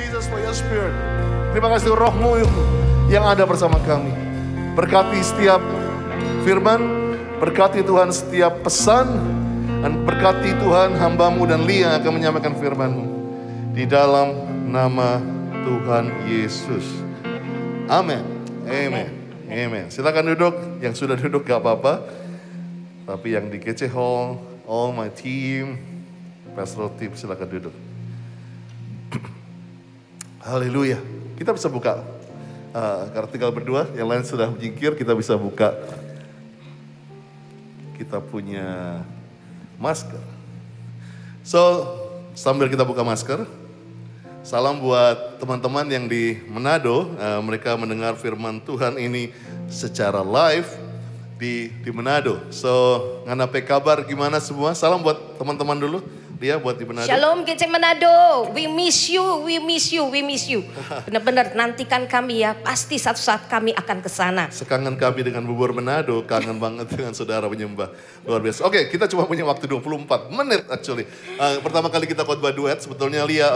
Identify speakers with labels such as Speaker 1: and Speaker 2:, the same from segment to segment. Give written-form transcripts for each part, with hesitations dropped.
Speaker 1: Jesus for your spirit. Terima kasih rohmu yang ada bersama kami. Berkati setiap firman, berkati Tuhan setiap pesan, dan berkati Tuhan hambamu dan Lia akan menyampaikan firman-Mu. Di dalam nama Tuhan Yesus. Amin. Amin. Amin. Silakan duduk. Yang sudah duduk gak apa-apa. Tapi yang di GC Hall, all my team, pastoral team, silakan duduk. Haleluya. Kita bisa buka. Karena tinggal berdua, yang lain sudah menyingkir, kita bisa buka. Kita punya masker. So, sambil kita buka masker, salam buat teman-teman yang di Manado. Mereka mendengar firman Tuhan ini secara live di Manado. So, ngana pe kabar gimana semua? Salam buat teman-teman dulu. Dia buat di Manado.
Speaker 2: Shalom GC Manado. We miss you, we miss you, we miss you. Benar-benar nantikan kami ya. Pasti satu saat kami akan ke sana.
Speaker 1: Sekangen kami dengan bubur Manado, kangen banget dengan saudara penyembah. Luar biasa. Oke, kita cuma punya waktu 24 menit actually. Pertama kali kita khotbah duet, sebetulnya Lia,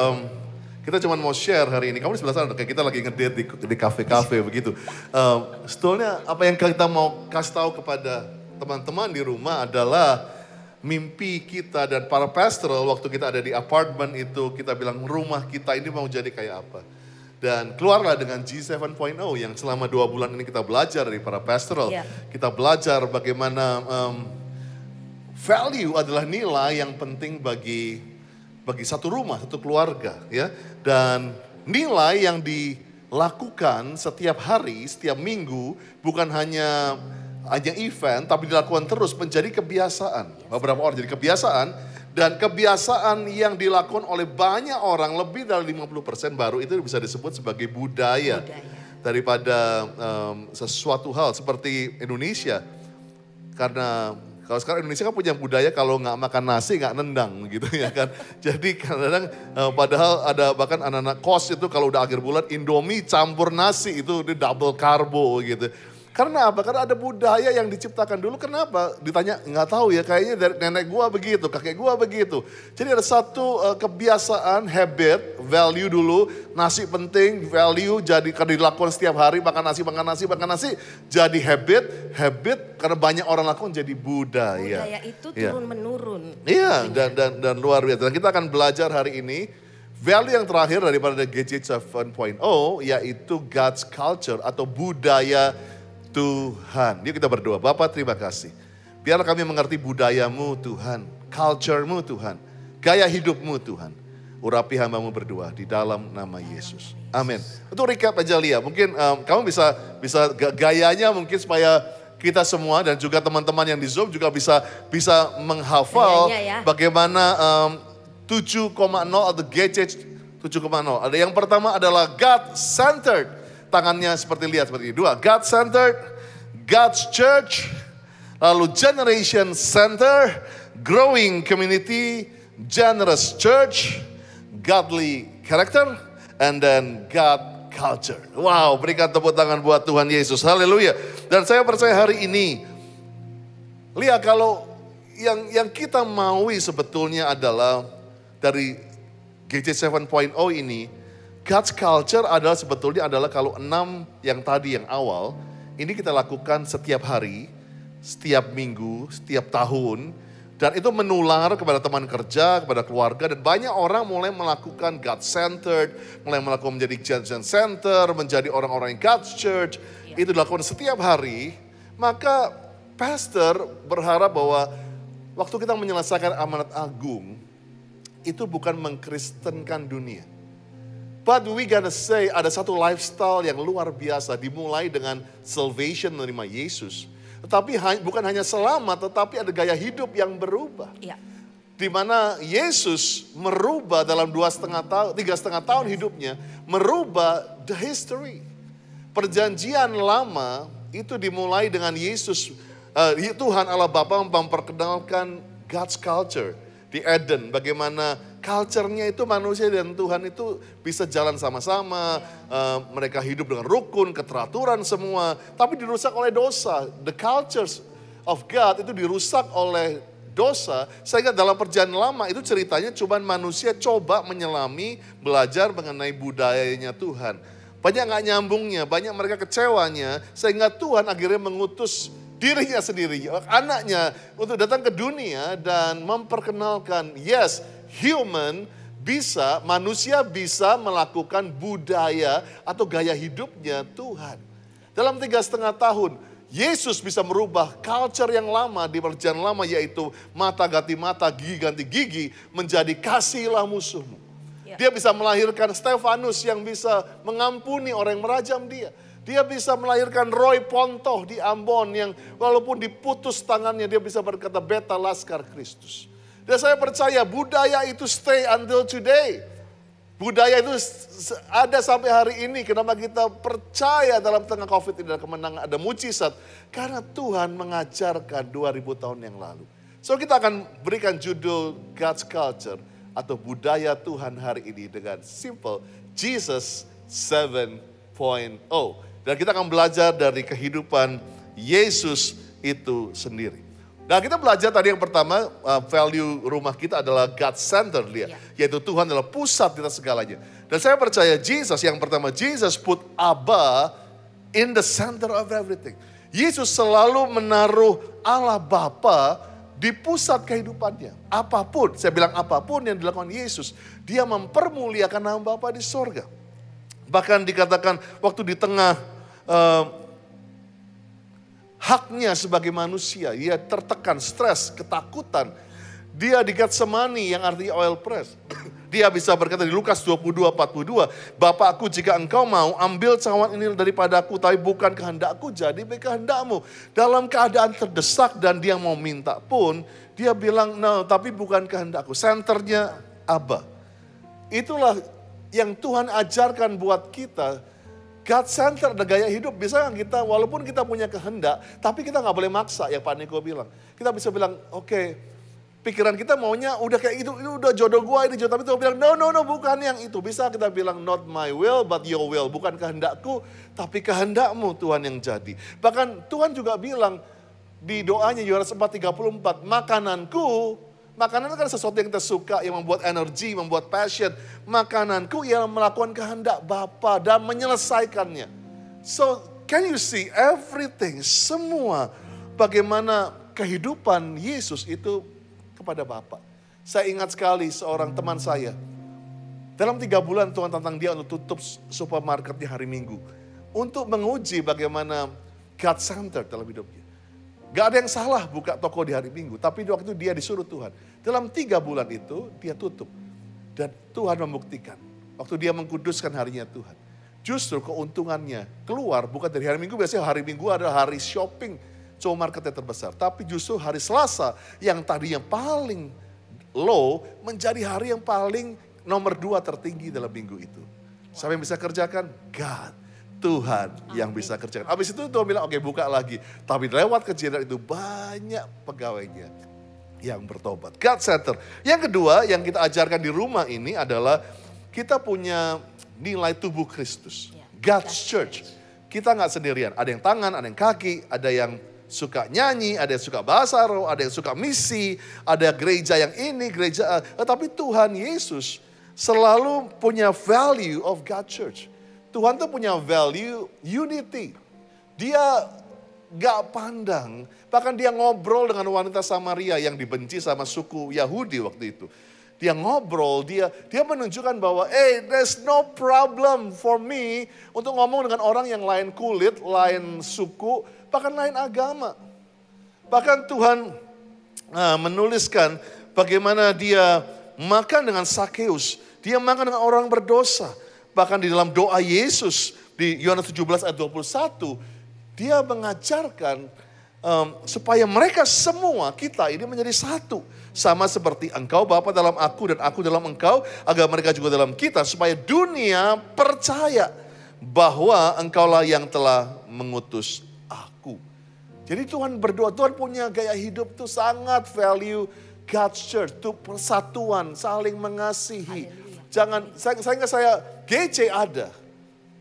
Speaker 1: kita cuma mau share hari ini. Kamu di sebelah sana, kayak kita lagi ngedate di kafe-kafe begitu. Sebetulnya apa yang kita mau kasih tahu kepada teman-teman di rumah adalah mimpi kita dan para pastoral waktu kita ada di apartemen itu, kita bilang rumah kita ini mau jadi kayak apa. Dan keluarlah dengan G7.0 yang selama 2 bulan ini kita belajar dari para pastoral.
Speaker 2: Yeah.
Speaker 1: Kita belajar bagaimana value adalah nilai yang penting bagi satu rumah, satu keluarga. Ya. Dan nilai yang dilakukan setiap hari, setiap minggu bukan hanya event, tapi dilakukan terus menjadi kebiasaan. Beberapa orang jadi kebiasaan, dan kebiasaan yang dilakukan oleh banyak orang, lebih dari 50% baru itu bisa disebut sebagai budaya. Daripada sesuatu hal seperti Indonesia. Karena kalau sekarang Indonesia kan punya budaya kalau nggak makan nasi nggak nendang gitu ya kan. Jadi kadang-kadang padahal ada bahkan anak-anak kos itu kalau udah akhir bulan Indomie campur nasi itu double karbo gitu. Karena apa? Karena ada budaya yang diciptakan dulu. Kenapa? Ditanya, nggak tahu ya, kayaknya dari nenek gua begitu, kakek gua begitu. Jadi ada satu kebiasaan, habit, value dulu, nasi penting, value jadi karena dilakukan setiap hari, makan nasi, jadi habit karena banyak orang lakukan jadi budaya.
Speaker 2: Budaya itu turun-menurun.
Speaker 1: Iya, dan luar biasa. Dan kita akan belajar hari ini, value yang terakhir daripada GC 7.0, yaitu God's culture atau budaya Tuhan. Yuk kita berdoa. Bapa, terima kasih. Biarlah kami mengerti budayamu Tuhan, culture-mu Tuhan, gaya hidupmu Tuhan. Urapi hamba-Mu berdua di dalam nama Yesus. Amin. Untuk recap aja Lia, mungkin kamu bisa gayanya mungkin supaya kita semua dan juga teman-teman yang di Zoom juga bisa menghafal bagaimana 7.0 atau GC 7.0. Ada yang pertama adalah God-centered. Tangannya seperti lihat seperti ini. 2, God-centered, God's church, lalu generation center, growing community, generous church, godly character, and then God culture. Wow, berikan tepuk tangan buat Tuhan Yesus. Haleluya. Dan saya percaya hari ini, lihat kalau yang kita maui sebetulnya adalah dari GC 7.0 ini, God's culture adalah sebetulnya adalah kalau 6 yang tadi yang awal, ini kita lakukan setiap hari, setiap minggu, setiap tahun. Dan itu menular kepada teman kerja, kepada keluarga. Dan banyak orang mulai melakukan God-centered, mulai melakukan menjadi generation center, menjadi orang-orang yang God's church. Itu dilakukan setiap hari. Maka pastor berharap bahwa waktu kita menyelesaikan amanat agung, itu bukan mengkristenkan dunia. But we gonna say ada satu lifestyle yang luar biasa dimulai dengan salvation menerima Yesus. Tetapi bukan hanya selamat, tetapi ada gaya hidup yang berubah.
Speaker 2: Ya.
Speaker 1: Di mana Yesus merubah dalam 3,5 tahun hidupnya, merubah the history. Perjanjian lama itu dimulai dengan Yesus, Tuhan Allah Bapa memperkenalkan God's culture di Eden, bagaimana culture-nya itu manusia dan Tuhan itu bisa jalan sama-sama, mereka hidup dengan rukun, keteraturan semua, tapi dirusak oleh dosa. The cultures of God itu dirusak oleh dosa. Sehingga dalam perjanjian lama itu ceritanya cuma manusia coba menyelami, belajar mengenai budayanya Tuhan. Banyak gak nyambungnya, banyak mereka kecewanya. Sehingga Tuhan akhirnya mengutus dirinya sendiri, anaknya untuk datang ke dunia dan memperkenalkan, yes, manusia bisa melakukan budaya atau gaya hidupnya Tuhan. Dalam 3,5 tahun, Yesus bisa merubah culture yang lama di perjanjian lama, yaitu mata ganti mata, gigi ganti gigi, menjadi kasihilah musuhmu. Dia bisa melahirkan Stefanus yang bisa mengampuni orang yang merajam dia. Dia bisa melahirkan Roy Pontoh di Ambon yang walaupun diputus tangannya dia bisa berkata beta laskar Kristus. Dan saya percaya budaya itu stay until today. Budaya itu ada sampai hari ini. Kenapa kita percaya dalam tengah COVID ini ada kemenangan, ada mujizat. Karena Tuhan mengajarkan 2000 tahun yang lalu. So kita akan berikan judul God's Culture atau budaya Tuhan hari ini dengan simple Jesus 7.0. Dan kita akan belajar dari kehidupan Yesus itu sendiri. Nah kita belajar tadi yang pertama, value rumah kita adalah God-centered dia. Yaitu Tuhan adalah pusat di atas segalanya. Dan saya percaya Jesus, yang pertama Jesus put Abba in the center of everything. Yesus selalu menaruh Allah Bapa di pusat kehidupannya. Apapun, saya bilang apapun yang dilakukan Yesus, dia mempermuliakan nama Bapa di sorga. Bahkan dikatakan waktu di tengah haknya sebagai manusia, dia tertekan, stres, ketakutan. Dia di Getsemani yang artinya oil press. Dia bisa berkata di Lukas 22:42, Bapakku jika engkau mau ambil cawan ini daripadaku, tapi bukan kehendakku jadi baik kehendakmu. Dalam keadaan terdesak dan dia mau minta pun, dia bilang no, tapi bukan kehendakku. Senternya Abba. Itulah yang Tuhan ajarkan buat kita. God center, ada gaya hidup. Bisa kita, walaupun kita punya kehendak, tapi kita gak boleh maksa, yang Pak Niko bilang. Kita bisa bilang, oke, pikiran kita maunya udah kayak itu udah jodoh gua ini jodoh. Tapi Tuhan bilang, no, bukan yang itu. Bisa kita bilang, not my will, but your will. Bukan kehendakku, tapi kehendakmu Tuhan yang jadi. Bahkan Tuhan juga bilang di doanya, Yohanes 4:34, makanan kan sesuatu yang kita suka, yang membuat energi, membuat passion. Makananku yang melakukan kehendak Bapa dan menyelesaikannya. So, can you see everything, semua bagaimana kehidupan Yesus itu kepada Bapa. Saya ingat sekali seorang teman saya. Dalam 3 bulan Tuhan tantang dia untuk tutup supermarket di hari Minggu. Untuk menguji bagaimana God-centered dalam hidupnya. Gak ada yang salah buka toko di hari Minggu. Tapi waktu dia disuruh Tuhan. Dalam 3 bulan itu dia tutup. Dan Tuhan membuktikan. Waktu dia mengkuduskan harinya Tuhan. Justru keuntungannya keluar bukan dari hari Minggu. Biasanya hari Minggu adalah hari shopping. Marketnya terbesar. Tapi justru hari Selasa yang tadinya paling low. Menjadi hari yang paling nomor 2 tertinggi dalam minggu itu. Siapa yang bisa kerjakan? God. Tuhan yang bisa kerjakan. Habis itu Tuhan bilang, oke, buka lagi. Tapi lewat kejadian itu banyak pegawainya yang bertobat. God center. Yang kedua yang kita ajarkan di rumah ini adalah kita punya nilai tubuh Kristus. God's church. Kita nggak sendirian. Ada yang tangan, ada yang kaki, ada yang suka nyanyi, ada yang suka bahasa roh, ada yang suka misi, ada gereja yang ini, gereja. Tapi Tuhan Yesus selalu punya value of God church. Tuhan tuh punya value unity. Dia gak pandang. Bahkan dia ngobrol dengan wanita Samaria yang dibenci sama suku Yahudi waktu itu. Dia ngobrol, dia menunjukkan bahwa there's no problem for me untuk ngomong dengan orang yang lain kulit, lain suku, bahkan lain agama. Bahkan Tuhan menuliskan bagaimana dia makan dengan Sakeus. Dia makan dengan orang berdosa. Bahkan di dalam doa Yesus di Yohanes 17 ayat 21, dia mengajarkan supaya mereka semua, kita ini menjadi satu. Sama seperti engkau Bapa dalam aku dan aku dalam engkau, agar mereka juga dalam kita. Supaya dunia percaya bahwa engkaulah yang telah mengutus aku. Jadi Tuhan berdoa, Tuhan punya gaya hidup tuh sangat value God's church. Itu persatuan, saling mengasihi. Jangan, saya GC ada.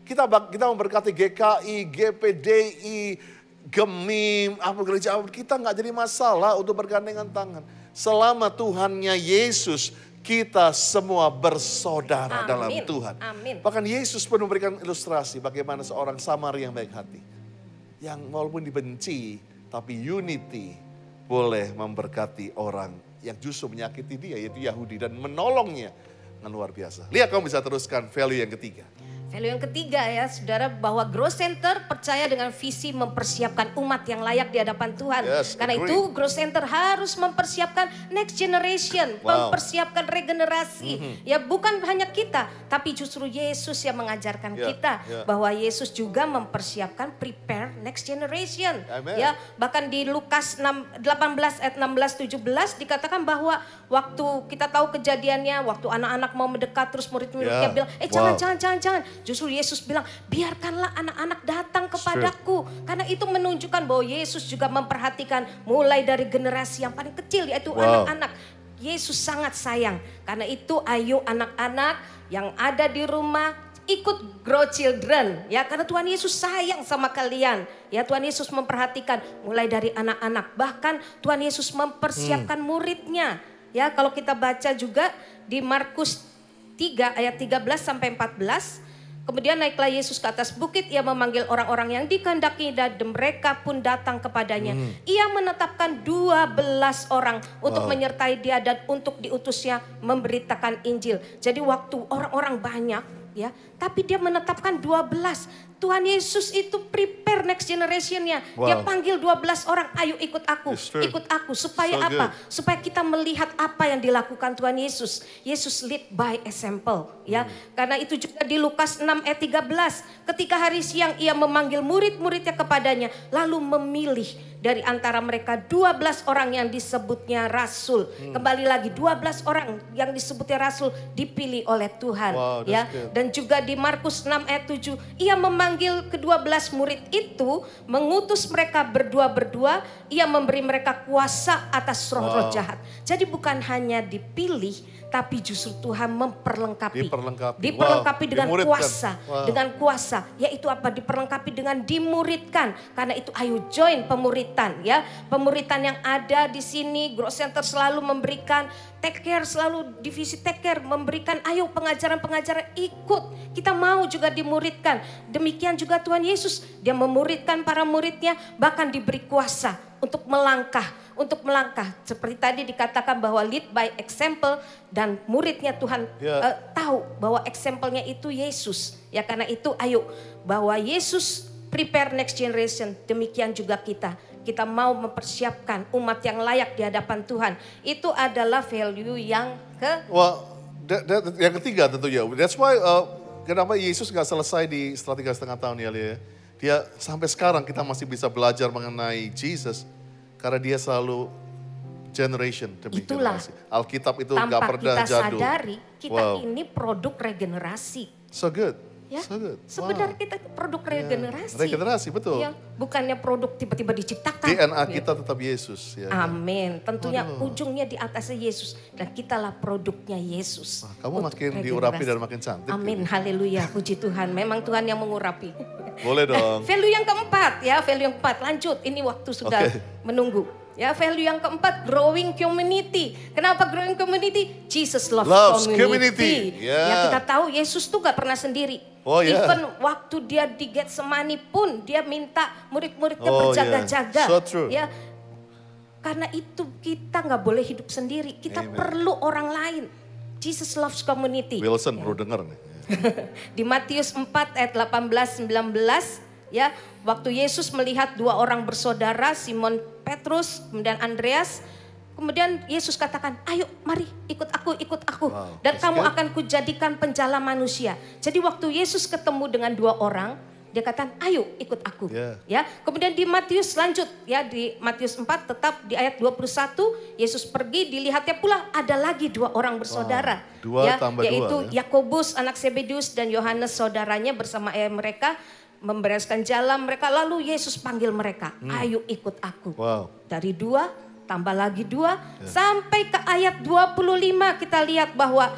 Speaker 1: Kita memberkati GKI, GPDI, Gemim, apa gereja, kita nggak jadi masalah untuk bergandengan tangan. selama Tuhannya Yesus, kita semua bersaudara dalam Tuhan.
Speaker 2: Amin.
Speaker 1: Bahkan Yesus pun memberikan ilustrasi bagaimana seorang Samaria yang baik hati. Yang walaupun dibenci, tapi unity boleh memberkati orang yang justru menyakiti dia, yaitu Yahudi. Dan menolongnya dengan luar biasa. Lihat kamu bisa teruskan value yang ketiga.
Speaker 2: Value yang ketiga ya saudara, bahwa Growth Center percaya dengan visi mempersiapkan umat yang layak di hadapan Tuhan.
Speaker 1: Yes,
Speaker 2: Karena
Speaker 1: agree.
Speaker 2: itu Growth Center harus mempersiapkan next generation, mempersiapkan regenerasi. Ya bukan hanya kita, tapi justru Yesus yang mengajarkan kita bahwa Yesus juga mempersiapkan prepare next generation.
Speaker 1: Amen.
Speaker 2: Ya, bahkan di Lukas 18 ayat 16-17 dikatakan bahwa waktu kita tahu kejadiannya, waktu anak-anak mau mendekat terus murid-muridnya bilang, jangan. Justru Yesus bilang, biarkanlah anak-anak datang kepadaku. Karena itu menunjukkan bahwa Yesus juga memperhatikan mulai dari generasi yang paling kecil, yaitu anak-anak. Yesus sangat sayang. Karena itu ayo anak-anak yang ada di rumah, ikut Grow Children. Ya, karena Tuhan Yesus sayang sama kalian. Ya, Tuhan Yesus memperhatikan mulai dari anak-anak. Bahkan Tuhan Yesus mempersiapkan muridnya. Ya, kalau kita baca juga di Markus 3 ayat 13 sampai 14. Kemudian naiklah Yesus ke atas bukit, ia memanggil orang-orang yang dikehendaki dan mereka pun datang kepadanya. Ia menetapkan 12 orang untuk menyertai dia dan untuk diutusnya memberitakan Injil. Jadi waktu orang-orang banyak ya, tapi dia menetapkan 12. Tuhan Yesus itu prepare next generation-nya. Dia panggil 12 orang, ayo ikut aku, ikut aku. Supaya apa? Supaya kita melihat apa yang dilakukan Tuhan Yesus. Yesus lead by example. Ya, karena itu juga di Lukas 6 ayat 13. Ketika hari siang ia memanggil murid-muridnya kepadanya. Lalu memilih dari antara mereka 12 orang yang disebutnya rasul. Kembali lagi 12 orang yang disebutnya rasul dipilih oleh Tuhan. Ya, dan juga di Markus 6 ayat 7. Ia memanggil ke-12 murid itu, mengutus mereka berdua-berdua, ia memberi mereka kuasa atas roh-roh jahat. Jadi bukan hanya dipilih, tapi justru Tuhan memperlengkapi. Diperlengkapi dengan kuasa. Dengan kuasa, yaitu apa? Diperlengkapi dengan dimuridkan. Karena itu ayo join pemuritan ya. Pemuritan yang ada di sini, Growth Center selalu memberikan take care, selalu divisi take care memberikan ayo pengajaran-pengajaran ikut. Kita mau juga dimuridkan. Demikian juga Tuhan Yesus, dia memuridkan para muridnya, bahkan diberi kuasa untuk melangkah. Seperti tadi dikatakan bahwa lead by example, dan muridnya Tuhan tahu bahwa example-nya itu Yesus. Ya karena itu ayo bahwa Yesus prepare next generation, demikian juga kita. Kita mau mempersiapkan umat yang layak di hadapan Tuhan. Itu adalah value yang
Speaker 1: yang ketiga tentunya. That's why kenapa Yesus gak selesai di setelah 3,5 tahun ya Lia. Dia sampai sekarang kita masih bisa belajar mengenai Jesus. Karena dia selalu generation demi generasi. Alkitab itu gak pernah jadul.
Speaker 2: Tanpa kita sadari, kita ini produk regenerasi.
Speaker 1: So good.
Speaker 2: Ya,
Speaker 1: so good.
Speaker 2: Sebenarnya kita produk regenerasi.
Speaker 1: Regenerasi, betul.
Speaker 2: Ya, bukannya produk tiba-tiba diciptakan.
Speaker 1: DNA kita tetap Yesus. Ya,
Speaker 2: amin. Tentunya ujungnya di atasnya Yesus. Dan kitalah produknya Yesus.
Speaker 1: Kamu makin diurapi dan makin cantik.
Speaker 2: Amin, haleluya, puji Tuhan. Memang Tuhan yang mengurapi.
Speaker 1: Boleh dong.
Speaker 2: Value yang keempat ya, value yang keempat. Lanjut, ini waktu sudah menunggu. Ya, value yang keempat, growing community. Kenapa growing community? Jesus loves community. Ya, kita tahu Yesus tuh gak pernah sendiri. Even waktu dia di Getsemani pun dia minta murid-muridnya berjaga-jaga.
Speaker 1: So true.
Speaker 2: Ya, karena itu kita gak boleh hidup sendiri. Kita perlu orang lain. Jesus loves community.
Speaker 1: Wilson perlu dengar nih.
Speaker 2: Di Matius 4 ayat 18-19 ya, waktu Yesus melihat dua orang bersaudara, Simon Petrus kemudian Andreas, kemudian Yesus katakan, ayo mari ikut aku dan kamu akan kujadikan penjala manusia. Jadi waktu Yesus ketemu dengan dua orang, dia katakan ayo ikut aku. Ya, kemudian di Matius lanjut ya, di Matius 4 tetap di ayat 21, Yesus pergi, dilihatnya pula ada lagi dua orang bersaudara. Yaitu Yakobus anak Zebedeus dan Yohanes saudaranya bersama mereka membereskan jalan mereka. Lalu Yesus panggil mereka, ayo ikut aku. Dari dua tambah lagi dua sampai ke ayat 25 kita lihat bahwa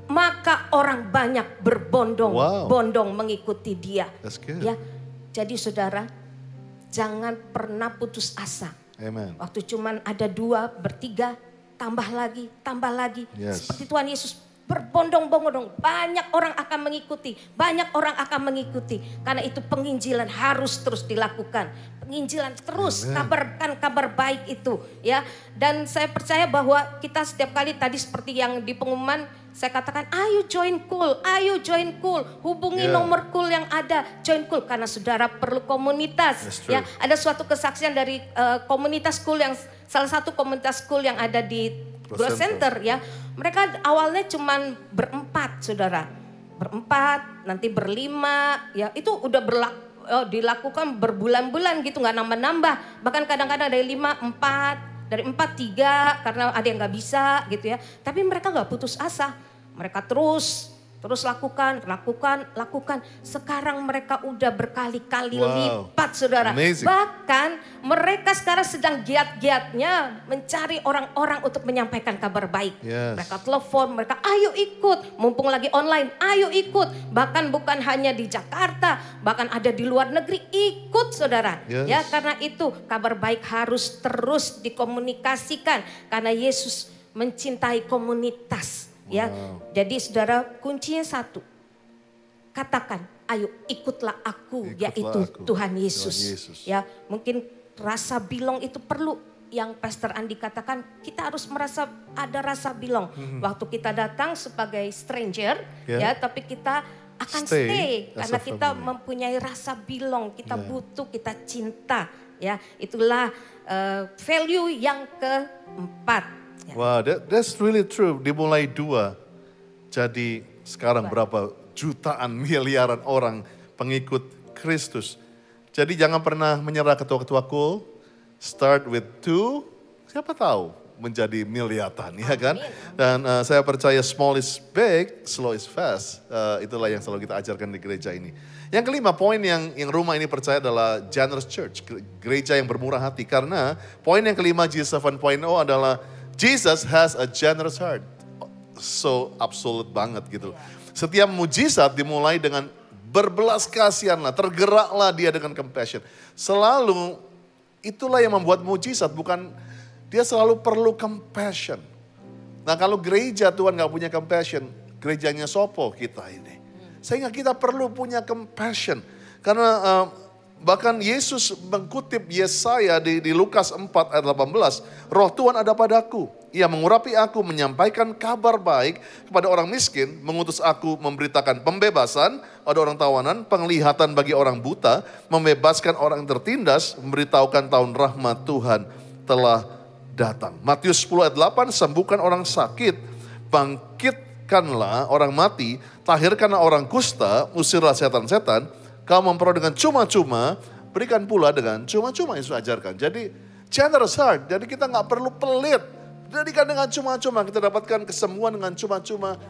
Speaker 2: maka orang banyak berbondong-bondong mengikuti dia. Ya, jadi saudara, jangan pernah putus asa.
Speaker 1: Amen.
Speaker 2: Waktu cuman ada dua, bertiga, tambah lagi, tambah lagi.
Speaker 1: Yes.
Speaker 2: Seperti Tuhan Yesus berbondong-bondong, banyak orang akan mengikuti, banyak orang akan mengikuti. Karena itu penginjilan harus terus dilakukan. Penginjilan terus, kabarkan kabar baik itu, ya. Dan saya percaya bahwa kita setiap kali tadi seperti yang di pengumuman saya katakan, ayo join Cool, ayo join Cool, hubungi nomor Cool yang ada, join Cool karena saudara perlu komunitas. Ya, ada suatu kesaksian dari komunitas Cool yang salah satu komunitas Cool yang ada di Growth Center, ya. Mereka awalnya cuman berempat, saudara. Berempat, nanti berlima, ya itu udah dilakukan berbulan-bulan gitu, nggak nambah-nambah. Bahkan kadang-kadang dari 5, 4, dari 4, 3, karena ada yang nggak bisa gitu ya. Tapi mereka nggak putus asa, mereka terus lakukan. Sekarang mereka udah berkali-kali lipat, saudara.
Speaker 1: Amazing.
Speaker 2: Bahkan mereka sekarang sedang giat-giatnya mencari orang-orang untuk menyampaikan kabar baik.
Speaker 1: Yes.
Speaker 2: Mereka telepon, mereka ayo ikut, mumpung lagi online, ayo ikut. Bahkan bukan hanya di Jakarta, bahkan ada di luar negeri, ikut, saudara.
Speaker 1: Yes.
Speaker 2: Ya, karena itu kabar baik harus terus dikomunikasikan karena Yesus mencintai komunitas. Ya, jadi saudara kuncinya satu, katakan, ayo ikutlah aku, yaitu Tuhan Yesus. Ya, mungkin rasa belong itu perlu. Yang Pastor Andi katakan, kita harus merasa ada rasa belong. Waktu kita datang sebagai stranger, ya, tapi kita akan stay karena kita mempunyai rasa belong, kita butuh, kita cinta. Ya, itulah value yang keempat.
Speaker 1: Wow, that's really true. Dimulai 2, jadi sekarang berapa jutaan, miliaran orang pengikut Kristus. Jadi jangan pernah menyerah ketua-ketua Cool. Start with 2, siapa tahu menjadi miliatan, ya kan? Dan saya percaya small is big, slow is fast. Itulah yang selalu kita ajarkan di gereja ini. Yang kelima, poin yang rumah ini percaya adalah generous church, gereja yang bermurah hati. Karena poin yang kelima G7.0 adalah Jesus has a generous heart. So absolute banget gitu. Setiap mujizat dimulai dengan berbelas kasihanlah, tergeraklah dia dengan compassion. Selalu itulah yang membuat mujizat, bukan dia selalu perlu compassion. Nah, kalau gereja Tuhan gak punya compassion, gerejanya sopo kita ini. Sehingga kita perlu punya compassion. Karena bahkan Yesus mengutip Yesaya di Lukas 4 ayat 18. Roh Tuhan ada padaku. Ia mengurapi aku menyampaikan kabar baik kepada orang miskin. Mengutus aku memberitakan pembebasan pada orang tawanan. Penglihatan bagi orang buta. Membebaskan orang yang tertindas. Memberitahukan tahun rahmat Tuhan telah datang. Matius 10 ayat 8. Sembuhkan orang sakit. Bangkitkanlah orang mati. Tahirkanlah orang kusta. Usirlah setan-setan. Kau memperoleh dengan cuma-cuma, berikan pula dengan cuma-cuma. Yesus ajarkan. Jadi generous heart, jadi kita gak perlu pelit. Jadikan dengan cuma-cuma, kita dapatkan kesembuhan dengan cuma-cuma.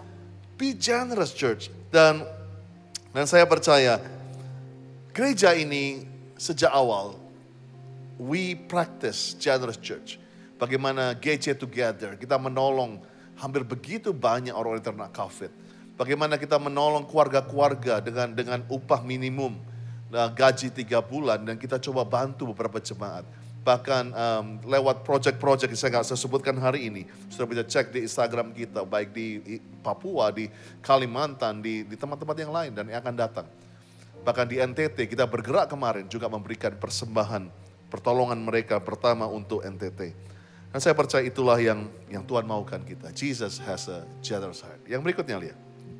Speaker 1: Be generous church. Dan saya percaya, gereja ini sejak awal, we practice generous church. Bagaimana GC Together, kita menolong hampir begitu banyak orang yang terkena COVID. Bagaimana kita menolong keluarga-keluarga dengan upah minimum, gaji 3 bulan, dan kita coba bantu beberapa jemaat. Bahkan lewat project-project yang saya nggak sebutkan hari ini, sudah bisa cek di Instagram kita, baik di Papua, di Kalimantan, di tempat-tempat yang lain dan yang akan datang. Bahkan di NTT kita bergerak kemarin juga memberikan persembahan, pertolongan mereka pertama untuk NTT. Dan saya percaya itulah yang Tuhan maukan kita. Jesus has a generous heart. Yang berikutnya lihat.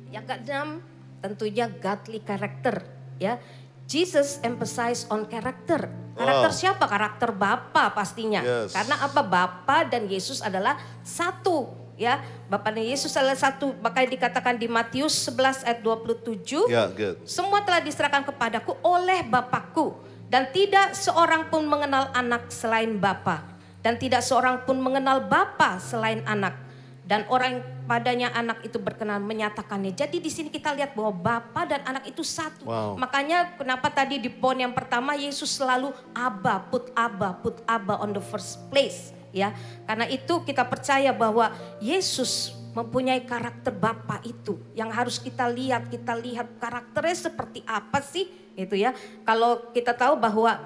Speaker 2: Yang keenam tentunya godly character, ya. Jesus emphasize on character. Karakter siapa? Karakter Bapa pastinya.
Speaker 1: Yes.
Speaker 2: Karena apa? Bapa dan Yesus adalah satu, ya. Bapa dan Yesus adalah satu. Makanya dikatakan di Matius 11 ayat 27.
Speaker 1: Yeah, good.
Speaker 2: Semua telah diserahkan kepadaku oleh Bapakku. Dan tidak seorang pun mengenal anak selain Bapa. Dan tidak seorang pun mengenal Bapa selain anak. Dan orang yang padanya anak itu berkenan menyatakannya. Jadi di sini kita lihat bahwa Bapa dan anak itu satu.
Speaker 1: Wow.
Speaker 2: Makanya kenapa tadi di poin yang pertama Yesus selalu put Abba on the first place. Ya, karena itu kita percaya bahwa Yesus mempunyai karakter Bapa itu yang harus kita lihat karakternya seperti apa sih, gitu ya. Kalau kita tahu bahwa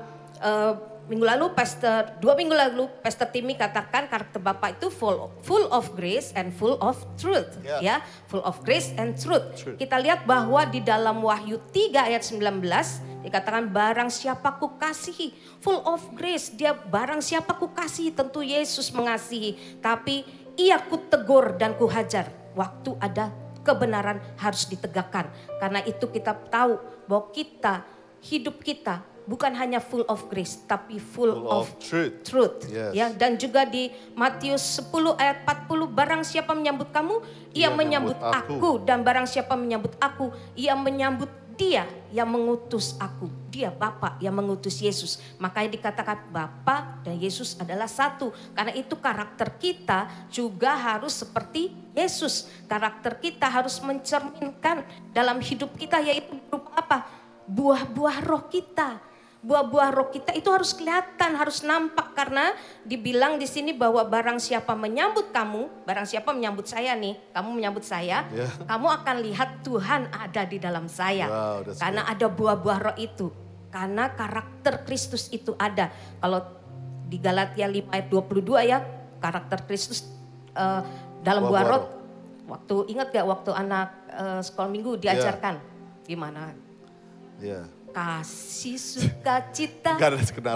Speaker 2: 2 minggu lalu, Pastor Timmy katakan karakter Bapak itu full of grace and full of truth. Ya, full of grace and truth. Kita lihat bahwa di dalam Wahyu 3 ayat 19 dikatakan barang siapa ku kasihi, full of grace. Dia barang siapa ku kasihi, tentu Yesus mengasihi. Tapi ia ku tegur dan ku hajar. Waktu ada kebenaran harus ditegakkan. Karena itu kita tahu bahwa hidup kita bukan hanya full of grace, tapi full of truth.
Speaker 1: Yes.
Speaker 2: Ya, dan juga di Matius 10 ayat 40, barang siapa menyambut kamu, ia menyambut aku. Dan barang siapa menyambut aku, ia menyambut dia yang mengutus aku. Dia Bapa yang mengutus Yesus. Makanya dikatakan Bapa dan Yesus adalah satu. Karena itu karakter kita juga harus seperti Yesus. Karakter kita harus mencerminkan dalam hidup kita, yaitu berupa apa? Buah-buah roh kita. Buah-buah roh kita itu harus kelihatan, harus nampak, karena dibilang di sini bahwa barang siapa menyambut kamu, barang siapa menyambut saya nih, kamu menyambut saya, kamu akan lihat Tuhan ada di dalam saya. Karena ada buah-buah roh itu, karena karakter Kristus itu ada. Kalau di Galatia 5 ayat 22 ya, karakter Kristus dalam buah roh. Waktu ingat gak waktu anak sekolah minggu diajarkan gimana? Kasih, sukacita,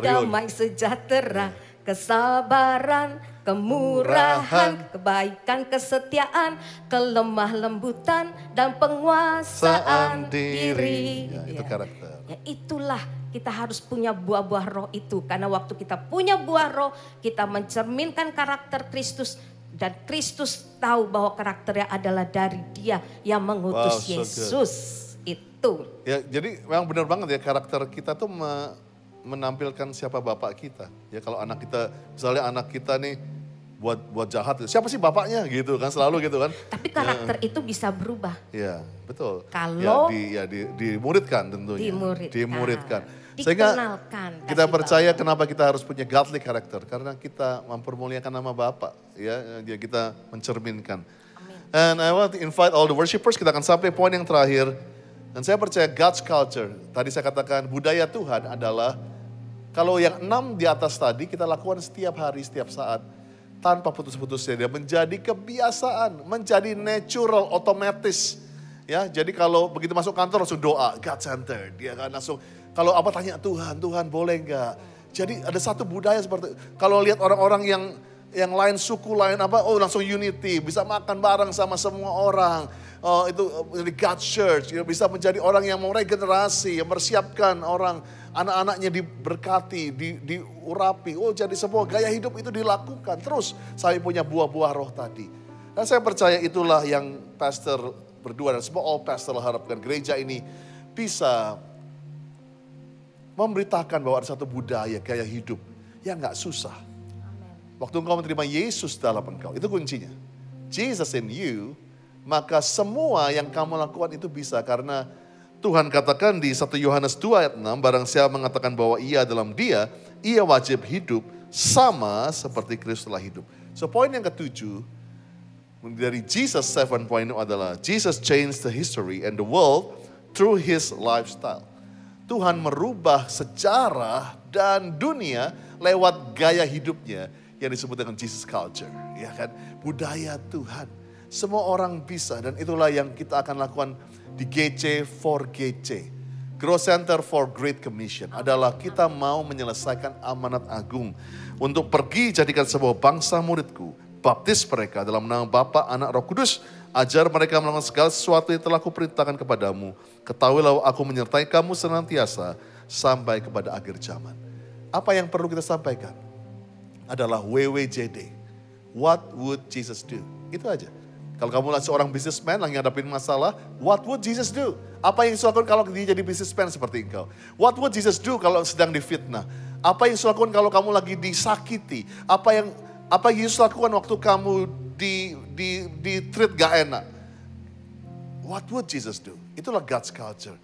Speaker 2: damai sejahtera, kesabaran, kemurahan, kebaikan, kesetiaan, kelemah lembutan, dan penguasaan diri.
Speaker 1: Itu karakter.
Speaker 2: Ya, itulah kita harus punya buah-buah roh itu. Karena waktu kita punya buah roh, kita mencerminkan karakter Kristus. Dan Kristus tahu bahwa karakternya adalah dari Dia yang mengutus Yesus. Itu.
Speaker 1: Ya, jadi memang benar banget ya, karakter kita tuh menampilkan siapa bapak kita. Ya, kalau anak kita, misalnya anak kita nih buat jahat, siapa sih bapaknya gitu kan, selalu gitu kan.
Speaker 2: Tapi karakter itu bisa berubah.
Speaker 1: Iya, betul.
Speaker 2: Kalau
Speaker 1: dimuridkan tentunya. Dimuridkan.
Speaker 2: Sehingga
Speaker 1: kita percaya kenapa kita harus punya godly karakter, karena kita mempermuliakan nama Bapa, ya, kita mencerminkan.
Speaker 2: Amin.
Speaker 1: And I want to invite all the worshipers, kita akan sampai poin yang terakhir. Dan saya percaya God's culture, tadi saya katakan budaya Tuhan adalah, kalau yang 6 di atas tadi kita lakukan setiap hari, setiap saat, tanpa putus-putusnya. Dia menjadi kebiasaan, menjadi natural, otomatis. Ya, jadi kalau begitu masuk kantor langsung doa, God center. Dia kan langsung, kalau apa tanya Tuhan boleh enggak? Jadi ada satu budaya seperti, kalau lihat orang-orang yang lain suku lain apa, langsung unity, bisa makan bareng sama semua orang. Itu dari God Church, bisa menjadi orang yang mau regenerasi, yang mempersiapkan orang, anak-anaknya diberkati, diurapi. Jadi semua gaya hidup itu dilakukan. Terus saya punya buah-buah roh tadi. Dan saya percaya itulah yang pastor berdua dan semua all pastor harapkan gereja ini bisa memberitakan bahwa ada satu budaya, gaya hidup yang gak susah. Waktu engkau menerima Yesus dalam engkau, itu kuncinya. Jesus in you, maka semua yang kamu lakukan itu bisa. Karena Tuhan katakan di 1 Yohanes 2 ayat 6, barang siapa mengatakan bahwa ia dalam dia, ia wajib hidup sama seperti Kristus telah hidup. So poin yang ketujuh, dari Jesus 7.0 adalah, Jesus changed the history and the world through his lifestyle. Tuhan merubah sejarah dan dunia lewat gaya hidupnya yang disebut dengan Jesus culture. Ya kan? Budaya Tuhan. Semua orang bisa, dan itulah yang kita akan lakukan di GC for GC. Growth Center for Great Commission adalah kita mau menyelesaikan amanat agung untuk pergi jadikan sebuah bangsa muridku, baptis mereka dalam nama Bapa, Anak, Roh Kudus, ajar mereka melakukan segala sesuatu yang telah kuperintahkan kepadamu. Ketahuilah aku menyertai kamu senantiasa sampai kepada akhir zaman. Apa yang perlu kita sampaikan adalah WWJD. What would Jesus do? Itu aja. Kalau kamu adalah seorang businessman lagi ngadapin masalah, what would Jesus do? Apa yang Yesus lakukan kalau dia jadi businessman seperti engkau? What would Jesus do kalau sedang difitnah? Apa yang Yesus lakukan kalau kamu lagi disakiti? Apa yang Yesus lakukan waktu kamu di treat gak enak? What would Jesus do? Itulah God's culture.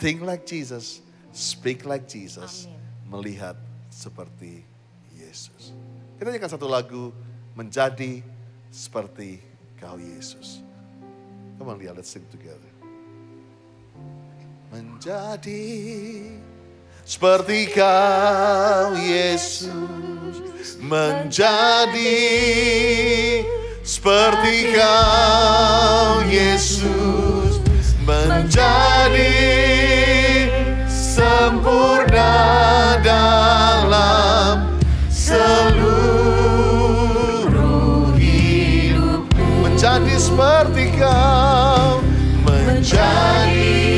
Speaker 1: Think like Jesus, speak like Jesus, melihat seperti Yesus. Kita nyanyikan satu lagu, menjadi seperti Kau Yesus. Come on, let's sing together. Menjadi seperti Kau Yesus, menjadi seperti Kau Yesus, menjadi sempurna dalam seluruh hidupku. Menjadi seperti Kau, menjadi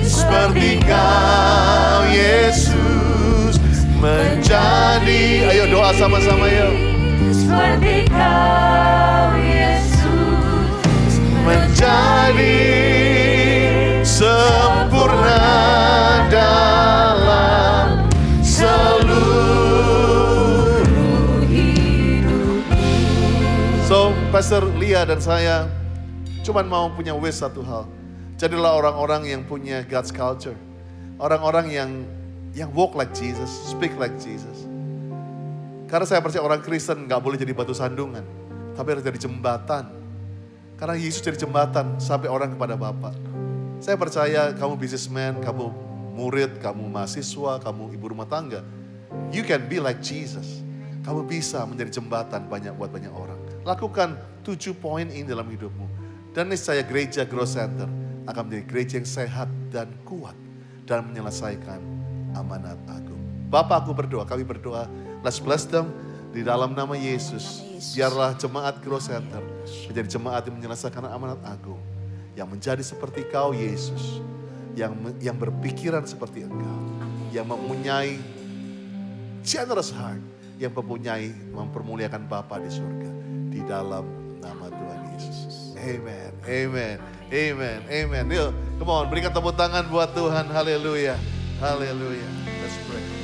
Speaker 1: seperti Kau Yesus, menjadi. Ayo doa sama-sama yuk.
Speaker 3: Seperti Kau Yesus,
Speaker 1: menjadi sempurna dalam seluruh hidupku. So, Pastor Lia dan saya cuman mau punya wish satu hal. Jadilah orang-orang yang punya God's culture. Orang-orang yang walk like Jesus, speak like Jesus. Karena saya percaya orang Kristen gak boleh jadi batu sandungan, tapi harus jadi jembatan. Karena Yesus jadi jembatan sampai orang kepada Bapa. Saya percaya kamu businessman, kamu murid, kamu mahasiswa, kamu ibu rumah tangga. You can be like Jesus. Kamu bisa menjadi jembatan buat banyak orang. Lakukan 7 poin ini dalam hidupmu. Dan niscaya gereja Growth Center akan menjadi gereja yang sehat dan kuat dan menyelesaikan amanat agung. Bapak, aku berdoa, kami berdoa. Let's bless them di dalam nama Yesus. Biarlah jemaat Growth Center menjadi jemaat yang menyelesaikan amanat agung. Yang menjadi seperti Kau Yesus. Yang berpikiran seperti Engkau. Yang mempunyai generous heart. Yang mempermuliakan Bapa di surga. Di dalam nama Tuhan Yesus. Amen, amen, amen, amen. Yuk, come on, berikan tepuk tangan buat Tuhan. Haleluya, haleluya. Let's pray.